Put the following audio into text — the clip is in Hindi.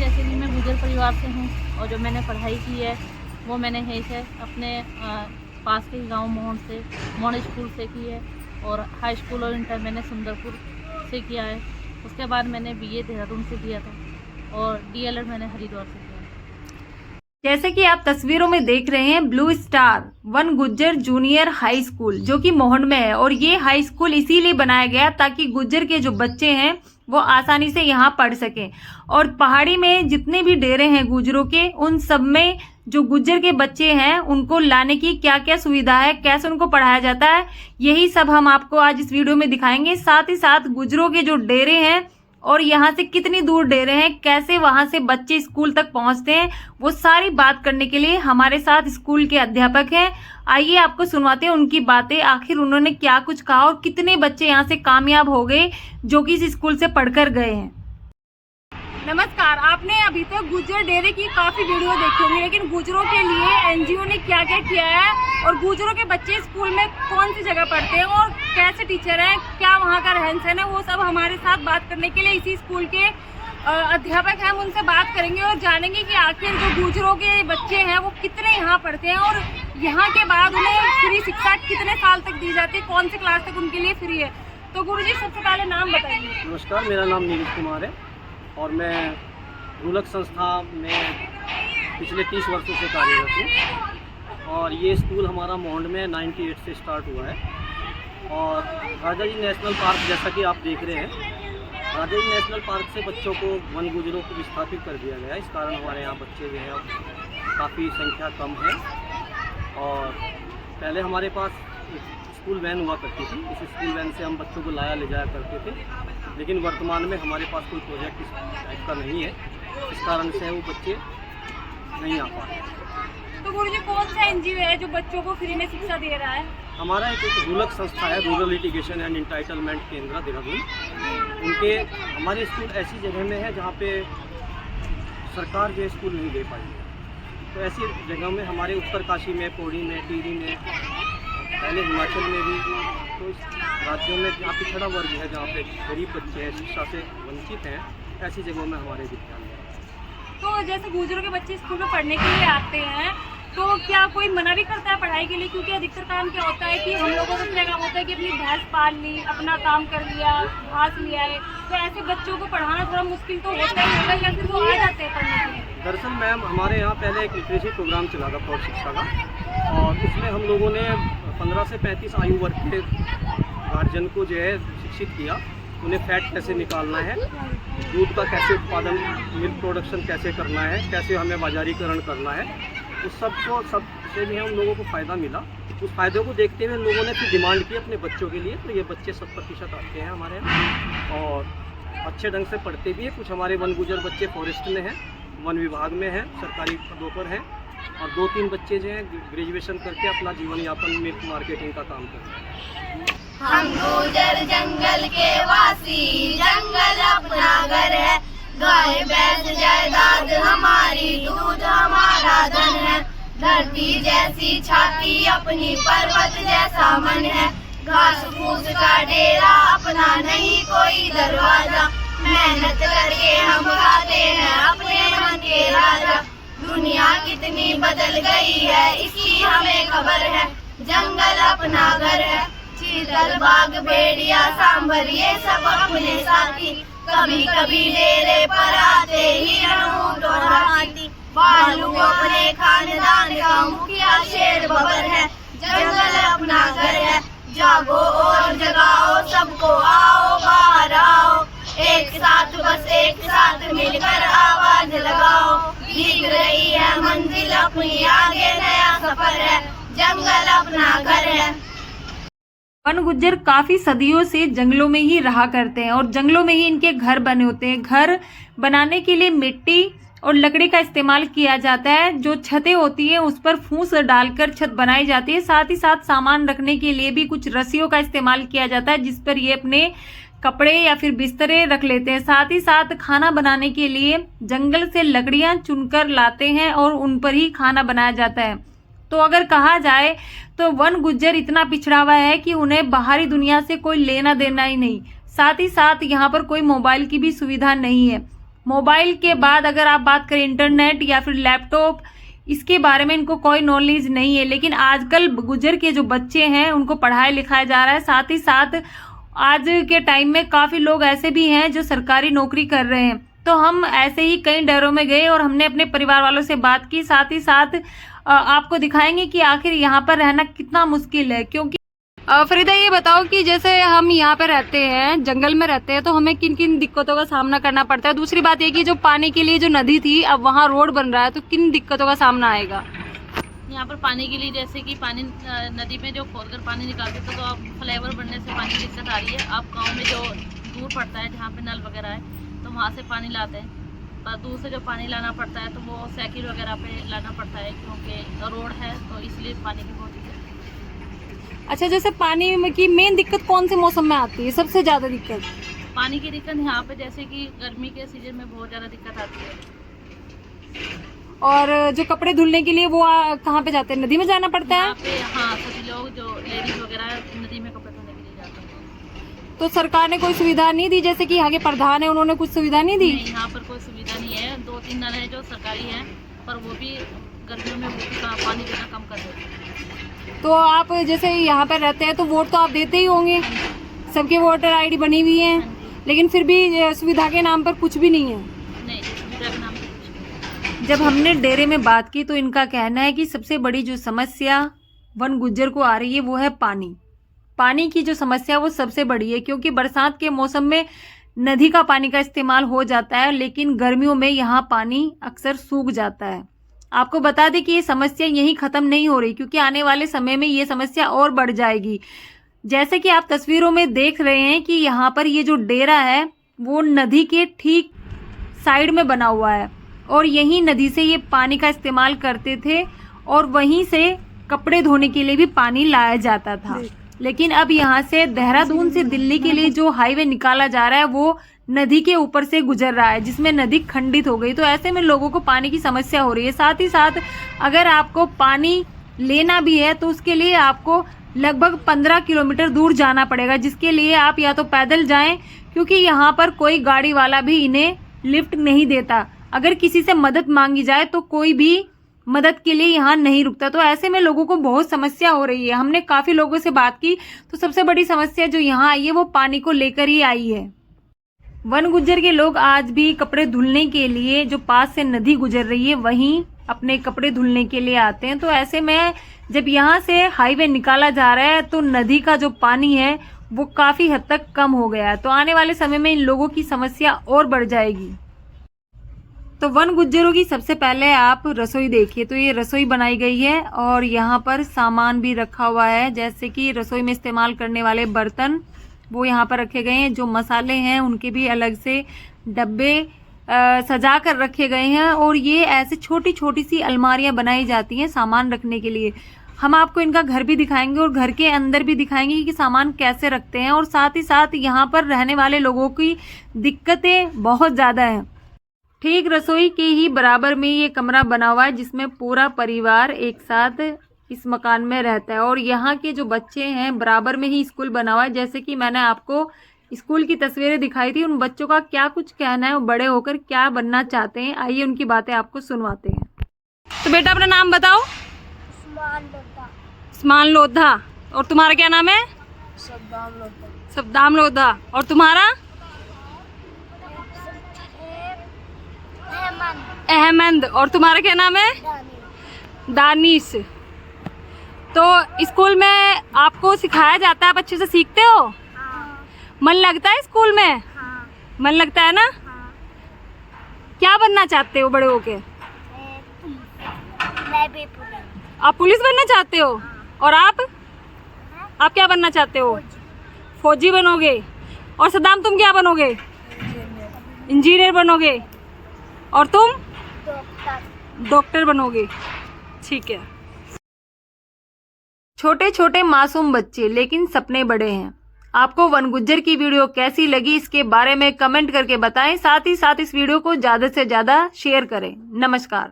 जैसे कि मैं गुजर परिवार से हूँ और जो मैंने पढ़ाई की है वो मैंने यहीं से अपने पास के गांव मोहन स्कूल से की है और हाई स्कूल और इंटर मैंने सुंदरपुर से किया है। उसके बाद मैंने बीए देहरादून से किया था और डीएलएड मैंने हरिद्वार से किया। जैसे कि आप तस्वीरों में देख रहे हैं blue star one Gujjar junior high school जो कि मोहन में है और ये हाई स्कूल इसीलिए बनाया गया ताकि गुज्जर के जो बच्चे हैं वो आसानी से यहाँ पढ़ सकें। और पहाड़ी में जितने भी डेरे हैं गुज्जरों के उन सब में जो गुज्जर के बच्चे हैं उनको लाने की क्या क्या सुविधा है, कैसे उनको पढ़ाया जाता है, यही सब हम आपको आज इस वीडियो में दिखाएंगे। साथ ही साथ गुज्जरों के जो डेरे हैं और यहाँ से कितनी दूर डेरे हैं, कैसे वहां से बच्चे स्कूल तक पहुंचते हैं, वो सारी बात करने के लिए हमारे साथ स्कूल के अध्यापक हैं। आइए आपको सुनवाते हैं उनकी बातें, आखिर उन्होंने क्या कुछ कहा और कितने बच्चे यहाँ से कामयाब हो गए जो कि इस स्कूल से पढ़कर गए हैं। नमस्कार, आपने अभी तक गुज्जर डेरे की काफी वीडियो देखी होंगी, लेकिन गुज्जरों के लिए एनजीओ ने क्या क्या किया है और गुज्जरों के बच्चे स्कूल में कौन सी जगह पढ़ते हैं और कैसे टीचर हैं, क्या वहाँ का रहन सहन है, वो सब हमारे साथ बात करने के लिए इसी स्कूल के अध्यापक हैं। हम उनसे बात करेंगे और जानेंगे कि आखिर जो गुज्जरों के बच्चे हैं वो कितने यहाँ पढ़ते हैं और यहाँ के बाद उन्हें फ्री शिक्षा कितने साल तक दी जाती है, कौन सी क्लास तक उनके लिए फ्री है। तो गुरुजी सबसे पहले नाम बताइए। नमस्कार, मेरा नाम नीरज कुमार है और मैं रूलक संस्था में पिछले 30 वर्षों से कार्यरत हूँ और ये स्कूल हमारा मोहन में 98 से स्टार्ट हुआ है। और राजा जी नेशनल पार्क जैसा कि आप देख रहे हैं, राजा जी नेशनल पार्क से बच्चों को वन गुज्जरों को विस्थापित कर दिया गया है। इस कारण हमारे यहाँ बच्चे जो हैं काफ़ी संख्या कम है। और पहले हमारे पास स्कूल वैन हुआ करती थी, इस स्कूल वैन से हम बच्चों को लाया ले जाया करते थे, लेकिन वर्तमान में हमारे पास कोई प्रोजेक्ट इस टाइप का नहीं है, इस कारण से वो बच्चे नहीं आ पा रहे। तो गुरुजी कौन सा एनजीओ है जो बच्चों को फ्री में शिक्षा दे रहा है? हमारा एक रूलक संस्था है, रूरल लिटिगेशन एंड इंटाइटलमेंट केंद्र देहरादून। उनके हमारे स्कूल ऐसी जगह में है जहाँ पे सरकार जो स्कूल नहीं दे पाई है, तो ऐसी जगह में हमारे उत्तरकाशी में, पौड़ी में, टिहरी में, पहले हिमाचल में भी, तो इस राज्यों में जहाँ पिछड़ा वर्ग है, जहाँ पे गरीब बच्चे हैं, शिक्षा से वंचित हैं, ऐसी जगहों में हमारे विद्यालय हैं। तो जैसे गुज्जरों के बच्चे स्कूल में पढ़ने के लिए आते हैं तो क्या कोई मना भी करता है पढ़ाई के लिए? क्योंकि अधिकतर काम क्या होता है कि हम लोगों को इतना काम होता है कि अपनी भैंस पाल ली, अपना काम कर लिया, घास लिया है, तो ऐसे बच्चों को पढ़ाना थोड़ा मुश्किल तो होता ही होगा, या फिर वो आ जाते हैं पढ़ने के लिए? दरअसल मैम, हमारे यहाँ पहले एक लिटरेसी प्रोग्राम चला था प्रौढ़ शिक्षा का, और उसमें हम लोगों ने 15 से 35 आयु वर्ग के गार्जियन को जो है शिक्षित किया, उन्हें फैट कैसे निकालना है, दूध का कैसे उत्पादन, मिल्क प्रोडक्शन कैसे करना है, कैसे हमें बाजारीकरण करना है, उस सब से भी हम लोगों को फ़ायदा मिला। उस फ़ायदे को देखते हुए लोगों ने फिर डिमांड की अपने बच्चों के लिए, तो ये बच्चे 100% आते हैं हमारे यहाँ और अच्छे ढंग से पढ़ते भी हैं। कुछ हमारे वन गुज्जर बच्चे फॉरेस्ट में हैं, वन विभाग में हैं, सरकारी पदों पर हैं, और 2-3 बच्चे जो हैं ग्रेजुएशन करके अपना जीवन यापन मिल्क मार्केटिंग का काम करते हैं। हम गुज्जर जंगल के वासी, जंगल अपना घर है, गाय भैंस जायदाद हमारी, दूध हमारा धन है, धरती जैसी छाती अपनी, पर्वत जैसा मन है, घास फूस का डेरा अपना नहीं कोई दरवाजा, मेहनत करके हम गाते हैं अपने मन के राजा, दुनिया कितनी बदल गई है इसकी हमें खबर है, जंगल अपना घर है, चीतल बाघ भेड़िया सांभर ये सब अपने साथी, कभी कभी डेरे पर आते ही ऊंट और हाथी, भालू अपने खानदान का मुखिया शेर बबर है, जंगल अपना घर है, जागो और जगाओ सबको, आओ बाहर आओ, एक साथ बस एक साथ मिलकर आवाज लगाओ, दिख रही है मंजिल अपनी, आगे नया सफर है, जंगल अपना घर है। वन गुज्जर काफी सदियों से जंगलों में ही रहा करते हैं और जंगलों में ही इनके घर बने होते हैं। घर बनाने के लिए मिट्टी और लकड़ी का इस्तेमाल किया जाता है। जो छतें होती है उस पर फूस डालकर छत बनाई जाती है। साथ ही साथ सामान रखने के लिए भी कुछ रस्सियों का इस्तेमाल किया जाता है, जिस पर ये अपने कपड़े या फिर बिस्तरे रख लेते हैं। साथ ही साथ खाना बनाने के लिए जंगल से लकड़ियां चुनकर लाते हैं और उन पर ही खाना बनाया जाता है। तो अगर कहा जाए तो वन गुज्जर इतना पिछड़ा हुआ है कि उन्हें बाहरी दुनिया से कोई लेना देना ही नहीं। साथ ही साथ यहाँ पर कोई मोबाइल की भी सुविधा नहीं है। मोबाइल के बाद अगर आप बात करें इंटरनेट या फिर लैपटॉप, इसके बारे में इनको कोई नॉलेज नहीं है। लेकिन आजकल गुज्जर के जो बच्चे हैं उनको पढ़ाया लिखाया जा रहा है। साथ ही साथ आज के टाइम में काफ़ी लोग ऐसे भी हैं जो सरकारी नौकरी कर रहे हैं। तो हम ऐसे ही कई डेरों में गए और हमने अपने परिवार वालों से बात की। साथ ही साथ आपको दिखाएंगे कि आखिर यहाँ पर रहना कितना मुश्किल है। क्योंकि फरीदा, ये बताओ कि जैसे हम यहाँ पे रहते हैं, जंगल में रहते हैं, तो हमें किन किन दिक्कतों का सामना करना पड़ता है। दूसरी बात ये कि जो पानी के लिए जो नदी थी अब वहाँ रोड बन रहा है, तो किन दिक्कतों का सामना आएगा। यहाँ पर पानी के लिए जैसे कि पानी नदी में जो खोदकर पानी निकालते थे, तो अब फ्लाईओवर बनने से पानी की दिक्कत आ रही है। अब गाँव में जो दूर पड़ता है जहाँ पे नल वगैरह है, तो वहाँ से पानी लाते हैं। पर दूर से जो पानी लाना पड़ता है तो वो साइकिल वगैरह पे लाना पड़ता है, क्योंकि रोड है, तो इसलिए पानी की बहुत दिक्कत है। अच्छा, जैसे पानी में की मेन दिक्कत कौन से मौसम में आती है, सबसे ज़्यादा दिक्कत? पानी की दिक्कत यहाँ पे जैसे कि गर्मी के सीजन में बहुत ज़्यादा दिक्कत आती है। और जो कपड़े धुलने के लिए वो कहाँ पे जाते हैं, नदी में जाना पड़ता है? यहाँ पे हाँ, सभी लोग जो लेडीज वगैरह नदी में कपड़े धोने के लिए जाते हैं। तो सरकार ने कोई सुविधा नहीं दी, जैसे कि यहाँ के प्रधान है उन्होंने कुछ सुविधा नहीं दी? नहीं, यहाँ पर कोई सुविधा नहीं है। 2-3 नल है जो सरकारी हैं, पर वो भी गर्मियों में वो भी पानी देना कम कर देते हैं। तो आप जैसे यहाँ पर रहते हैं तो वोट तो आप देते ही होंगे, सबके वोटर आईडी बनी हुई है, लेकिन फिर भी सुविधा के नाम पर कुछ भी नहीं है। नहीं, सुविधा के नाम पर कुछ नहीं। जब हमने डेरे में बात की तो इनका कहना है कि सबसे बड़ी जो समस्या वन गुज्जर को आ रही है वो है पानी। पानी की जो समस्या वो सबसे बड़ी है, क्योंकि बरसात के मौसम में नदी का पानी का इस्तेमाल हो जाता है, लेकिन गर्मियों में यहाँ पानी अक्सर सूख जाता है। आपको बता दें कि ये समस्या यहीं ख़त्म नहीं हो रही, क्योंकि आने वाले समय में ये समस्या और बढ़ जाएगी। जैसे कि आप तस्वीरों में देख रहे हैं कि यहाँ पर ये जो डेरा है वो नदी के ठीक साइड में बना हुआ है, और यहीं नदी से ये पानी का इस्तेमाल करते थे, और वहीं से कपड़े धोने के लिए भी पानी लाया जाता था। लेकिन अब यहाँ से देहरादून से दिल्ली के लिए जो हाईवे निकाला जा रहा है वो नदी के ऊपर से गुजर रहा है, जिसमें नदी खंडित हो गई। तो ऐसे में लोगों को पानी की समस्या हो रही है। साथ ही साथ अगर आपको पानी लेना भी है तो उसके लिए आपको लगभग 15 किलोमीटर दूर जाना पड़ेगा, जिसके लिए आप या तो पैदल जाएं, क्योंकि यहाँ पर कोई गाड़ी वाला भी इन्हें लिफ्ट नहीं देता। अगर किसी से मदद मांगी जाए तो कोई भी मदद के लिए यहाँ नहीं रुकता। तो ऐसे में लोगों को बहुत समस्या हो रही है। हमने काफ़ी लोगों से बात की तो सबसे बड़ी समस्या जो यहाँ आई है वो पानी को लेकर ही आई है। वन गुज्जर के लोग आज भी कपड़े धुलने के लिए जो पास से नदी गुजर रही है वहीं अपने कपड़े धुलने के लिए आते हैं। तो ऐसे में जब यहाँ से हाईवे निकाला जा रहा है तो नदी का जो पानी है वो काफ़ी हद तक कम हो गया है। तो आने वाले समय में इन लोगों की समस्या और बढ़ जाएगी। तो वन गुज्जरों की सबसे पहले आप रसोई देखिए, तो ये रसोई बनाई गई है और यहाँ पर सामान भी रखा हुआ है, जैसे कि रसोई में इस्तेमाल करने वाले बर्तन वो यहाँ पर रखे गए हैं। जो मसाले हैं उनके भी अलग से डब्बे सजा कर रखे गए हैं, और ये ऐसे छोटी छोटी सी अलमारियाँ बनाई जाती हैं सामान रखने के लिए। हम आपको इनका घर भी दिखाएंगे और घर के अंदर भी दिखाएंगे कि सामान कैसे रखते हैं, और साथ ही साथ यहाँ पर रहने वाले लोगों की दिक्कतें बहुत ज़्यादा हैं। ठीक रसोई के ही बराबर में ये कमरा बना हुआ है जिसमें पूरा परिवार एक साथ इस मकान में रहता है, और यहाँ के जो बच्चे हैं बराबर में ही स्कूल बना हुआ है। जैसे कि मैंने आपको स्कूल की तस्वीरें दिखाई थी, उन बच्चों का क्या कुछ कहना है, वो बड़े होकर क्या बनना चाहते हैं, आइए उनकी बातें आपको सुनवाते हैं। तो बेटा अपना नाम बताओ। उस्मान लोधा। और तुम्हारा क्या नाम है? सद्दाम लोधा। और तुम्हारा? अहमद। और तुम्हारा क्या नाम है? दानिश। तो स्कूल में आपको सिखाया जाता है, आप अच्छे से सीखते हो? हाँ। मन लगता है स्कूल में? हाँ। मन लगता है ना? हाँ। क्या बनना चाहते हो बड़े होके? मैं भी पुलिस। आप पुलिस बनना चाहते हो? हाँ। और आप क्या बनना चाहते हो? फौजी बनोगे। और सद्दाम तुम क्या बनोगे? इंजीनियर बनोगे। और तुम? डॉक्टर बनोगे। ठीक है। छोटे छोटे मासूम बच्चे लेकिन सपने बड़े हैं। आपको वन गुज्जर की वीडियो कैसी लगी इसके बारे में कमेंट करके बताएं। साथ ही साथ इस वीडियो को ज़्यादा से ज़्यादा शेयर करें। नमस्कार।